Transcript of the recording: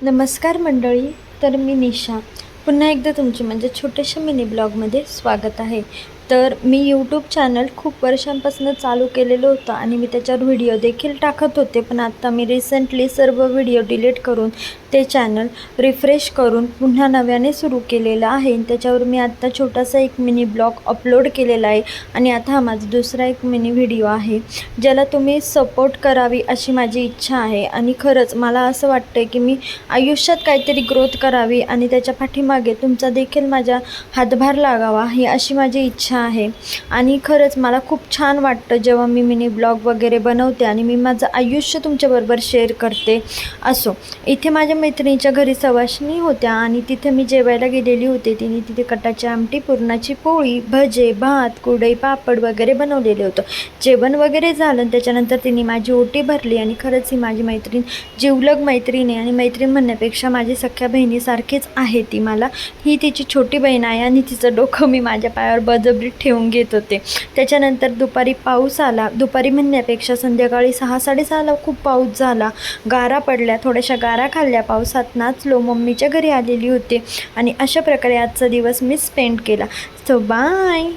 नमस्कार मंडळी. तर मी निशा पुन्हा एकदा तुमचे म्हणजे छोट्याशा मिनी ब्लॉगमध्ये स्वागत आहे. तर मी यूट्यूब चॅनल खूप वर्षांपासून चालू केलेलं होतं आणि मी त्याच्यावर व्हिडिओ देखील टाकत होते, पण आत्ता मी रिसेंटली सर्व व्हिडिओ डिलीट करून ते चॅनल रिफ्रेश करून पुन्हा नव्याने सुरू केलेलं आहे. त्याच्यावर मी आत्ता छोटासा एक मिनी ब्लॉग अपलोड केलेला आहे आणि आता हा माझा दुसरा एक मिनी व्हिडिओ आहे, ज्याला तुम्ही सपोर्ट करावी अशी माझी इच्छा आहे. आणि खरंच मला असं वाटतं की मी आयुष्यात काहीतरी ग्रोथ करावी आणि त्याच्या पाठीमागे तुमचा देखील माझ्या हातभार लागावा ही अशी माझी इच्छा आहे. आणि खरंच मला खूप छान वाटतं जेव्हा मी मिनी ब्लॉग वगैरे बनवते आणि मी माझं आयुष्य तुमच्याबरोबर शेअर करते. असो, इथे माझ्या मैत्रिणीच्या घरी सवाष्णी होत्या आणि तिथे मी जेवायला गेलेली होते. तिने तिथे कटाची आमटी, पुरणाची पोळी, भजे, भात, कुरडई, पापड वगैरे बनवलेले होतं. जेवण वगैरे झालं त्याच्यानंतर तिने माझी ओटी भरली आणि खरंच ही माझी मैत्रीण जिवलग मैत्रीण आहे. आणि मैत्रीण म्हणण्यापेक्षा माझी सख्या बहिणीसारखीच आहे ती मला. ही तिची छोटी बहीण आहे आणि तिचं डोकं मी माझ्या पायावर बळजबरीत ठेवून घेत होते. त्याच्यानंतर दुपारी पाऊस आला. दुपारी म्हणण्यापेक्षा संध्याकाळी 6-6:30ला खूप पाऊस झाला. गारा पडल्या, थोड्याशा गारा खाल्ल्या, पावसात नाचलो, मम्मीच्या घरी आलेली होते आणि अशा प्रकारे आजचा दिवस मी स्पेंड केला. So bye.